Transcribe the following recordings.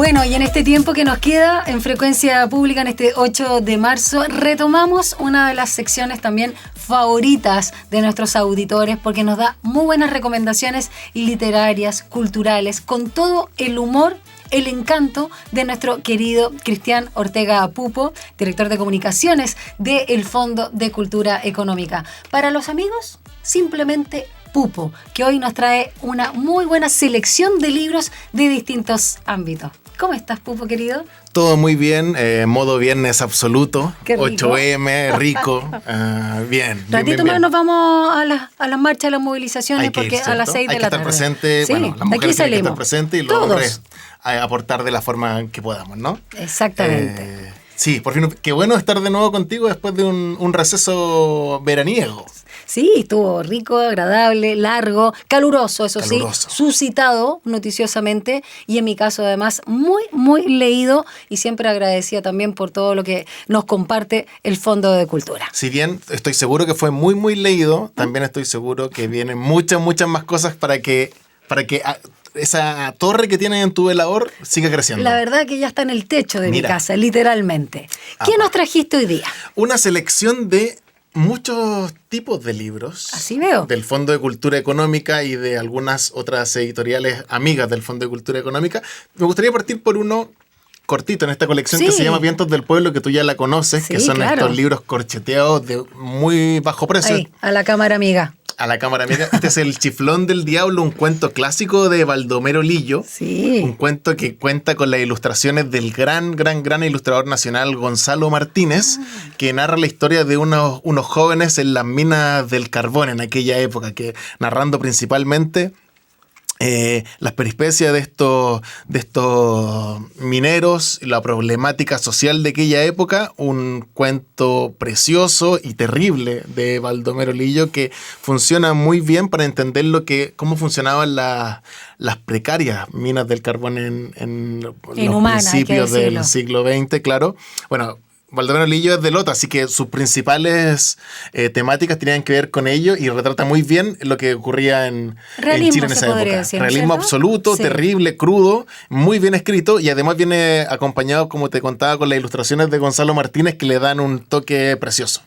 Bueno, y en este tiempo que nos queda en Frecuencia Pública, en este 8 de marzo, retomamos una de las secciones también favoritas de nuestros auditores, porque nos da muy buenas recomendaciones literarias, culturales, con todo el humor, el encanto de nuestro querido Cristian Ortega Pupo, director de comunicaciones del Fondo de Cultura Económica. Para los amigos, simplemente Pupo, que hoy nos trae una muy buena selección de libros de distintos ámbitos. ¿Cómo estás, Pupo, querido? Todo muy bien, modo viernes absoluto, Qué rico. 8M, rico, bien. Ratito más nos vamos a las marchas, a las movilizaciones, porque a las 6 de la tarde. Hay que estar presente, sí, bueno, las mujeres aquí tienen que salimos. estar presentes y los hombres aportar de la forma que podamos, ¿no? Exactamente. Sí, por fin, qué bueno estar de nuevo contigo después de un receso veraniego. Sí, estuvo rico, agradable, largo, caluroso, eso Caluroso. sí, suscitado noticiosamente y en mi caso además muy, muy leído y siempre agradecida también por todo lo que nos comparte el Fondo de Cultura. Si bien estoy seguro que fue muy, muy leído, también estoy seguro que vienen muchas, muchas más cosas para que esa torre que tienes en tu velador siga creciendo. La verdad que ya está en el techo de mi casa, literalmente. ¿Qué nos trajiste hoy día? Una selección de muchos tipos de libros. Así veo. Del Fondo de Cultura Económica y de algunas otras editoriales amigas del Fondo de Cultura Económica. Me gustaría partir por uno cortito en esta colección que se llama Vientos del Pueblo, que tú ya la conoces, que son estos libros corcheteados de muy bajo precio. Ahí, a la cámara amiga. A la cámara amiga. Este es El Chiflón del Diablo, un cuento clásico de Baldomero Lillo. Sí. Un cuento que cuenta con las ilustraciones del gran ilustrador nacional Gonzalo Martínez, que narra la historia de unos jóvenes en las minas del carbón en aquella época, que narrando principalmente las peripecias de estos mineros, la problemática social de aquella época, un cuento precioso y terrible de Baldomero Lillo que funciona muy bien para entender cómo funcionaban las precarias minas del carbón en los principios del siglo XX, claro. Bueno, Baldomero Lillo es de Lota, así que sus principales temáticas tenían que ver con ello y retrata muy bien lo que ocurría en Chile en esa época. Decir, realismo absoluto, terrible, crudo, muy bien escrito y además viene acompañado, como te contaba, con las ilustraciones de Gonzalo Martínez que le dan un toque precioso.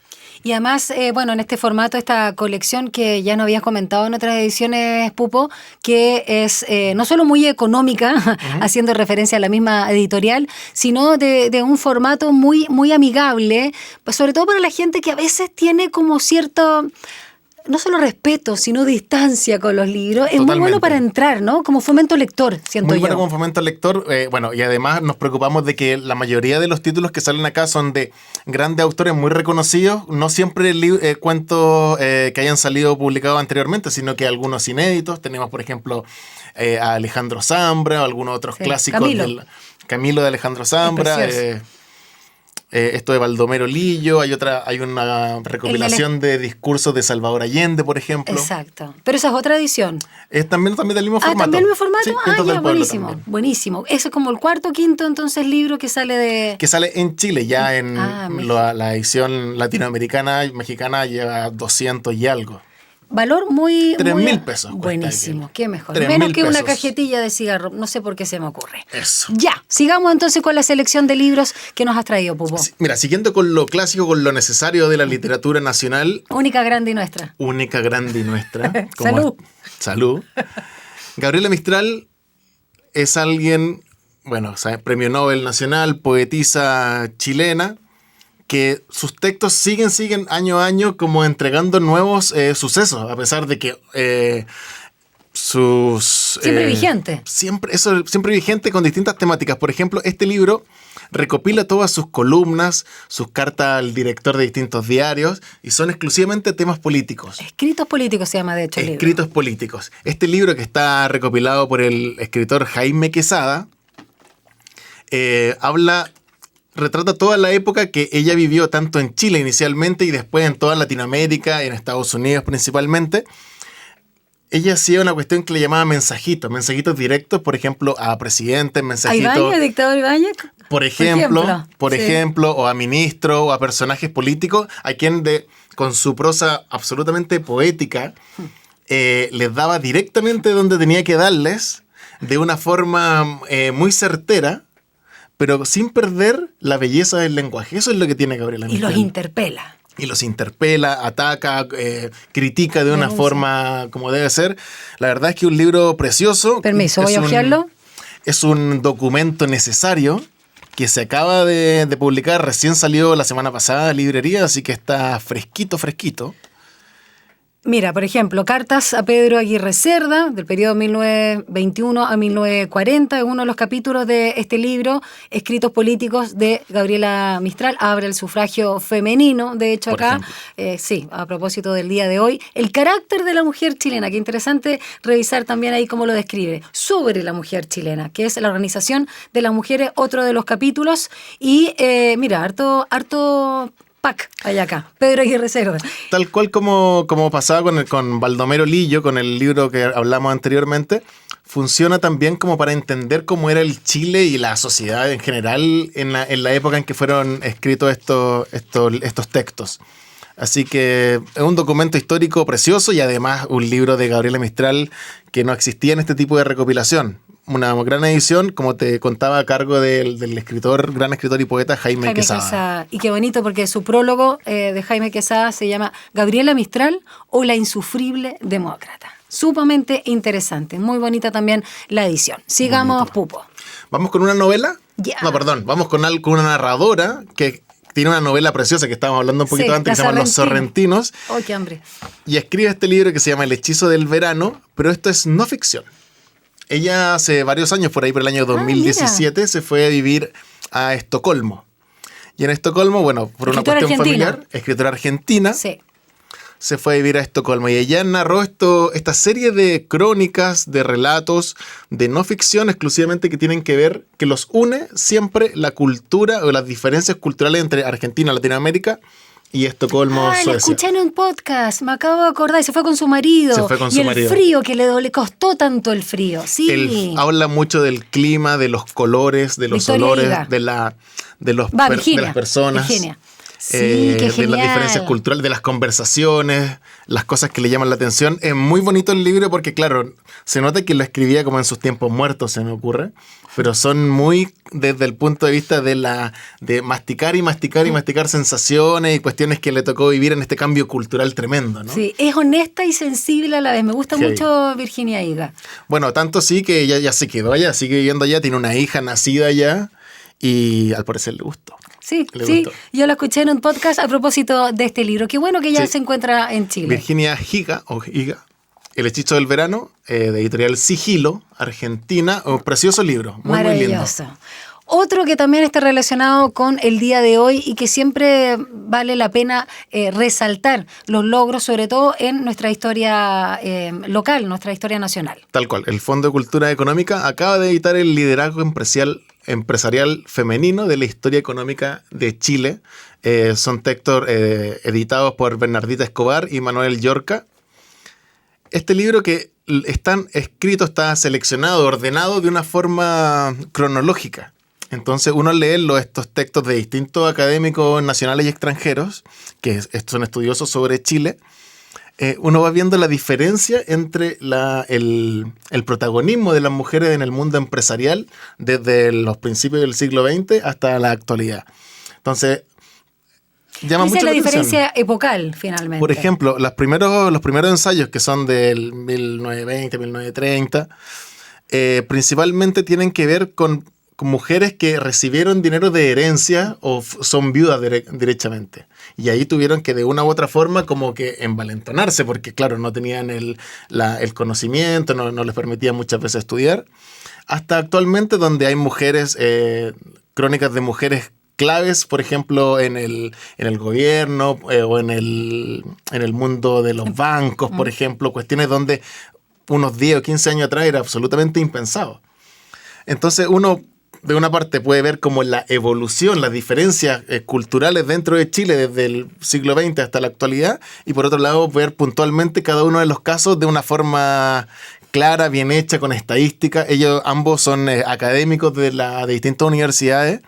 Y además, en este formato, esta colección que ya nos habías comentado en otras ediciones, Pupo, que es no solo muy económica, haciendo referencia a la misma editorial, sino de un formato muy, muy amigable, pues sobre todo para la gente que a veces tiene como cierto, no solo respeto, sino distancia con los libros. Es muy bueno para entrar, ¿no? Como fomento lector, siento yo. Muy bueno como fomento lector. Y además nos preocupamos de que la mayoría de los títulos que salen acá son de grandes autores muy reconocidos, no siempre cuentos que hayan salido publicados anteriormente, sino que algunos inéditos. Tenemos, por ejemplo, a Alejandro Zambra, o algunos otros clásicos. Camilo de Alejandro Zambra. Esto de Baldomero Lillo, hay una recopilación de discursos de Salvador Allende, por ejemplo. Exacto. Pero esa es otra edición. Es también del mismo formato. ¿También del mismo formato? Sí, ya, buenísimo, buenísimo. Eso es como el cuarto o quinto, entonces, libro que sale de... Que sale en Chile, ya en la edición latinoamericana y mexicana lleva 200 y algo. Valor muy... 3.000 pesos. Buenísimo, qué mejor. Menos que una cajetilla de cigarro, no sé por qué se me ocurre. Eso. Ya, sigamos entonces con la selección de libros que nos has traído, Pupo. Mira, siguiendo con lo clásico, con lo necesario de la literatura nacional. Única, grande y nuestra. Única, grande y nuestra. Salud. Salud. Gabriela Mistral es alguien, premio Nobel nacional, poetisa chilena, que sus textos siguen año a año como entregando nuevos sucesos, a pesar de que siempre vigente. Siempre vigente con distintas temáticas. Por ejemplo, este libro recopila todas sus columnas, sus cartas al director de distintos diarios, y son exclusivamente temas políticos. Escritos políticos se llama, de hecho, el libro. Escritos políticos. Este libro, que está recopilado por el escritor Jaime Quesada, retrata toda la época que ella vivió tanto en Chile inicialmente y después en toda Latinoamérica y en Estados Unidos principalmente. Ella hacía una cuestión que le llamaba mensajitos directos, por ejemplo, a presidentes, mensajitos... ¿A Ibáñez, dictador Ibáñez? Por ejemplo, o a ministros, o a personajes políticos, a quien con su prosa absolutamente poética les daba directamente donde tenía que darles, de una forma muy certera, pero sin perder la belleza del lenguaje. Eso es lo que tiene Gabriela Mistral. Y los interpela. Y los interpela, ataca, critica de una forma como debe ser. La verdad es que es un libro precioso. Permiso, ¿voy a hojearlo? Es un documento necesario que se acaba de publicar. Recién salió la semana pasada de librería, así que está fresquito, fresquito. Mira, por ejemplo, Cartas a Pedro Aguirre Cerda, del periodo 1921 a 1940, es uno de los capítulos de este libro, Escritos políticos de Gabriela Mistral, abre el sufragio femenino, de hecho acá, sí, a propósito del día de hoy, el carácter de la mujer chilena, qué interesante revisar también ahí cómo lo describe, sobre la mujer chilena, que es la Organización de las Mujeres, otro de los capítulos, y mira, harto hay acá, Pedro Aguirre Cerda. Tal cual como pasaba con Baldomero Lillo, con el libro que hablamos anteriormente, funciona también como para entender cómo era el Chile y la sociedad en general en la época en que fueron escritos estos textos. Así que es un documento histórico precioso y además un libro de Gabriela Mistral que no existía en este tipo de recopilación. Una gran edición, como te contaba, a cargo del gran escritor y poeta Jaime Quesada. Y qué bonito, porque su prólogo de Jaime Quesada se llama Gabriela Mistral o la insufrible demócrata. Sumamente interesante, muy bonita también la edición. Sigamos, bonito. Pupo. ¿Vamos con una novela? Yeah. No, perdón, vamos con una narradora que tiene una novela preciosa que estábamos hablando un poquito antes, que se llama Los Sorrentinos. ¡Oh, qué hambre! Y escribe este libro que se llama El hechizo del verano, pero esto es no ficción. Ella hace varios años, por el año 2017, se fue a vivir a Estocolmo. Y en Estocolmo, bueno, por una cuestión familiar, escritora argentina, sí, se fue a vivir a Estocolmo. Y ella narró esta serie de crónicas, de relatos, de no ficción exclusivamente que tienen que ver, que los une siempre la cultura o las diferencias culturales entre Argentina, Latinoamérica y Estocolmo, Suecia. La escuché en un podcast, me acabo de acordar, y se fue con su marido. El frío, que le costó tanto el frío, sí. Habla mucho del clima, de los colores, de los olores, de las personas. Virginia. Sí, qué de las diferencias culturales, de las conversaciones, las cosas que le llaman la atención. Es muy bonito el libro porque, claro, se nota que lo escribía como en sus tiempos muertos, se me ocurre, pero son muy desde el punto de vista de masticar y masticar y masticar sensaciones y cuestiones que le tocó vivir en este cambio cultural tremendo, ¿no? Sí, es honesta y sensible a la vez. Me gusta mucho Virginia Higa. Bueno, tanto sí que ella ya se quedó allá, sigue viviendo allá, tiene una hija nacida allá y al parecer le gustó. Sí, yo lo escuché en un podcast a propósito de este libro. Qué bueno que ya se encuentra en Chile. Virginia Higa, El hechizo del verano, de editorial Sigilo, Argentina. Un precioso libro, muy lindo. Otro que también está relacionado con el día de hoy y que siempre vale la pena resaltar los logros, sobre todo en nuestra historia local, nuestra historia nacional. Tal cual. El Fondo de Cultura Económica acaba de editar el liderazgo empresarial femenino de la historia económica de Chile. Son textos editados por Bernardita Escobar y Manuel Llorca. Este libro que está seleccionado, ordenado de una forma cronológica. Entonces uno lee estos textos de distintos académicos nacionales y extranjeros que son estudiosos sobre Chile. Uno va viendo la diferencia entre el protagonismo de las mujeres en el mundo empresarial desde los principios del siglo XX hasta la actualidad. Entonces, llama mucho la atención. Diferencia epocal, finalmente. Por ejemplo, los primeros ensayos que son del 1920, 1930, principalmente tienen que ver con mujeres que recibieron dinero de herencia o son viudas derechamente. Y ahí tuvieron que de una u otra forma como que envalentonarse porque, claro, no tenían el conocimiento, no les permitía muchas veces estudiar. Hasta actualmente donde hay mujeres, crónicas de mujeres claves, por ejemplo, en el gobierno o en el mundo de los bancos, por ejemplo, cuestiones donde unos 10 o 15 años atrás era absolutamente impensado. Entonces uno, de una parte, puede ver como la evolución, las diferencias culturales dentro de Chile desde el siglo XX hasta la actualidad, y por otro lado ver puntualmente cada uno de los casos de una forma clara, bien hecha, con estadística. Ellos ambos son académicos de distintas universidades,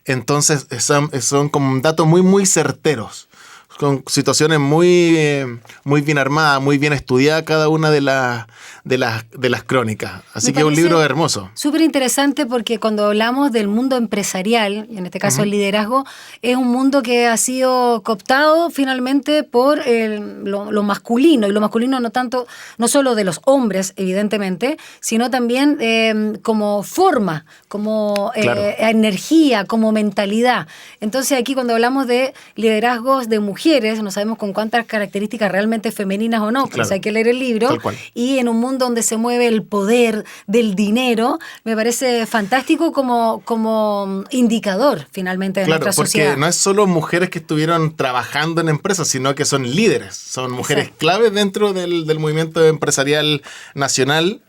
entonces son como datos muy, muy certeros con situaciones muy bien armadas, muy bien estudiadas cada una de las crónicas. Así que es un libro hermoso. Súper interesante porque cuando hablamos del mundo empresarial, y en este caso el liderazgo, es un mundo que ha sido cooptado finalmente por lo masculino, y lo masculino no solo de los hombres, evidentemente, sino también como forma, como energía, como mentalidad. Entonces aquí cuando hablamos de liderazgos de mujeres, no sabemos con cuántas características realmente femeninas o no, pues hay que leer el libro. Y en un mundo donde se mueve el poder del dinero, me parece fantástico como indicador finalmente de nuestra sociedad. Porque no es solo mujeres que estuvieron trabajando en empresas, sino que son líderes, son mujeres claves dentro del movimiento empresarial nacional.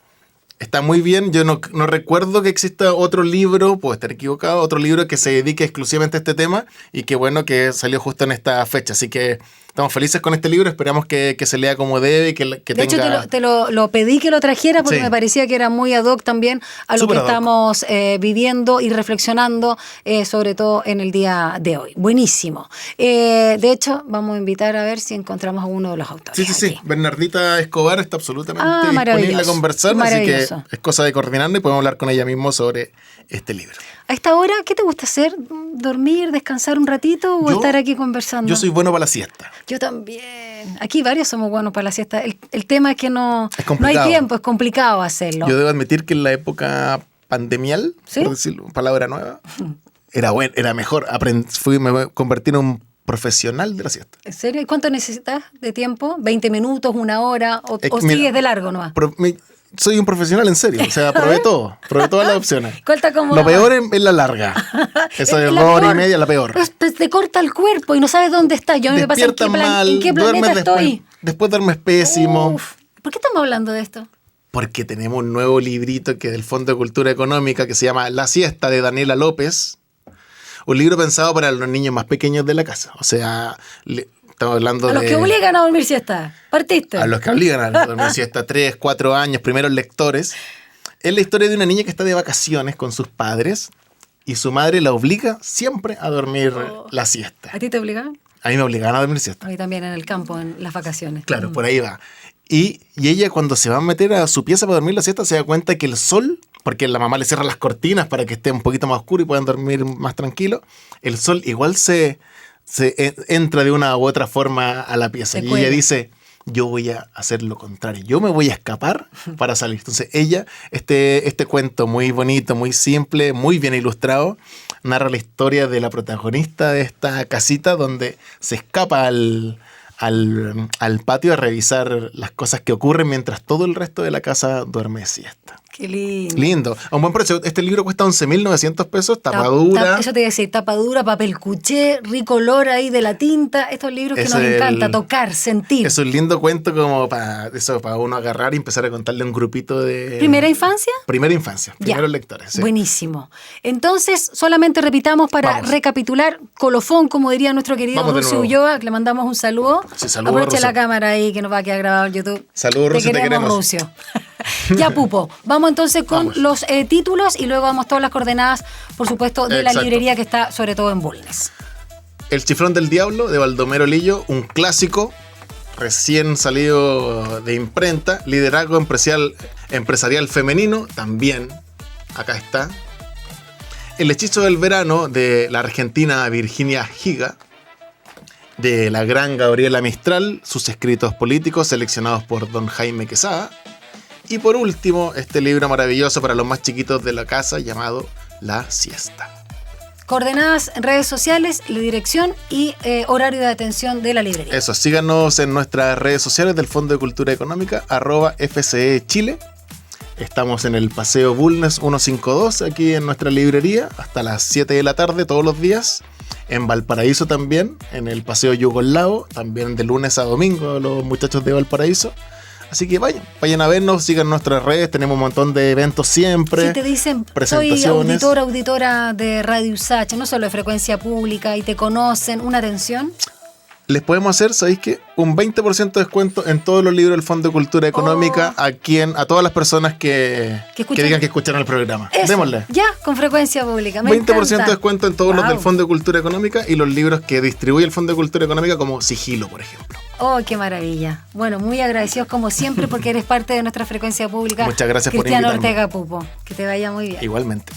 Está muy bien, yo no recuerdo que exista otro libro, puedo estar equivocado, otro libro que se dedique exclusivamente a este tema, y qué bueno que salió justo en esta fecha, así que estamos felices con este libro, esperamos que se lea como debe y que de tenga... hecho, te lo pedí que lo trajera porque me parecía que era muy ad hoc también a lo que estamos viviendo y reflexionando, sobre todo en el día de hoy. Buenísimo. De hecho, vamos a invitar a ver si encontramos a uno de los autores. Sí. Bernardita Escobar está absolutamente disponible a conversar, así que es cosa de coordinarnos y podemos hablar con ella mismo sobre este libro. A esta hora, ¿qué te gusta hacer? ¿Dormir, descansar un ratito o estar aquí conversando? Yo soy bueno para la siesta. Yo también. Aquí varios somos buenos para la siesta. El tema es que no hay tiempo, es complicado hacerlo. Yo debo admitir que en la época pandemial, por decirlo, palabra nueva, era mejor. Me convertí en un profesional de la siesta. ¿En serio? ¿Y cuánto necesitas de tiempo? ¿20 minutos, una hora? ¿O sigues de largo nomás? Soy un profesional en serio, o sea, probé todas las opciones. Como lo peor es la larga. Esa de 2 horas y media, la peor. Pues te corta el cuerpo y no sabes dónde estás. Yo me pasa en qué planeta estoy. Después duermes pésimo. ¿Por qué estamos hablando de esto? Porque tenemos un nuevo librito que es del Fondo de Cultura Económica que se llama La siesta, de Daniela López. Un libro pensado para los niños más pequeños de la casa. O sea, estamos hablando de... A los que obligan a dormir siesta. ¿Partiste? A los que obligan a dormir siesta, 3, 4 años, primeros lectores. Es la historia de una niña que está de vacaciones con sus padres y su madre la obliga siempre a dormir la siesta. ¿A ti te obligaban? A mí me obligaban a dormir siesta. A mí también en el campo, en las vacaciones. Claro, por ahí va. Y ella cuando se va a meter a su pieza para dormir la siesta se da cuenta que el sol, porque la mamá le cierra las cortinas para que esté un poquito más oscuro y puedan dormir más tranquilo, el sol igual se entra de una u otra forma a la pieza. Y ella dice, yo voy a hacer lo contrario, yo me voy a escapar para salir. Entonces ella, este cuento muy bonito, muy simple, muy bien ilustrado, narra la historia de la protagonista de esta casita donde se escapa al patio a revisar las cosas que ocurren mientras todo el resto de la casa duerme siesta. Qué lindo. Lindo. A un buen precio. Este libro cuesta 11.900 pesos, tapadura. Eso te iba a decir, tapadura, papel cuché, rico olor ahí de la tinta. Estos libros que nos encanta tocar, sentir. Es un lindo cuento como para uno agarrar y empezar a contarle a un grupito de... ¿Primera infancia? Primera infancia, primeros lectores. Sí. Buenísimo. Entonces, solamente repitamos para recapitular. Colofón, como diría nuestro querido Rusio Ulloa, que le mandamos un saludo. Sí, saludos. Aprovecha la cámara ahí que nos va a quedar grabado en YouTube. Saludos, Rusio, te queremos. Rusio. Ya, Pupo. Vamos entonces con los títulos y luego vamos todas las coordenadas, por supuesto, de la librería que está sobre todo en Bulnes. El Chiflón del Diablo, de Baldomero Lillo, un clásico recién salido de imprenta. Liderazgo empresarial femenino, también acá está. El Hechizo del Verano, de la argentina Virginia Higa, de la gran Gabriela Mistral, sus escritos políticos seleccionados por don Jaime Quesada. Y por último, este libro maravilloso para los más chiquitos de la casa llamado La Siesta. Coordenadas en redes sociales, la dirección y horario de atención de la librería. Eso, síganos en nuestras redes sociales del Fondo de Cultura Económica, @FCE Chile. Estamos en el Paseo Bulnes 152, aquí en nuestra librería, hasta las 7 de la tarde todos los días. En Valparaíso también, en el Paseo Yugoslavo, también de lunes a domingo, los muchachos de Valparaíso. Así que vayan a vernos, sigan nuestras redes, tenemos un montón de eventos siempre. Si te dicen, presentaciones. soy auditora de Radio USACH, no solo de frecuencia pública, y te conocen, una atención. les podemos hacer, ¿sabéis qué? Un 20% de descuento en todos los libros del Fondo de Cultura Económica a todas las personas que digan que escucharon el programa. Eso, démosle. Ya, con frecuencia pública. 20% de descuento en todos los del Wow. Fondo de Cultura Económica y los libros que distribuye el Fondo de Cultura Económica, como Sigilo, por ejemplo. Oh, qué maravilla. Bueno, muy agradecidos como siempre porque eres parte de nuestra frecuencia pública. Muchas gracias por Cristiano invitarme. Ortega Pupo. Que te vaya muy bien. Igualmente.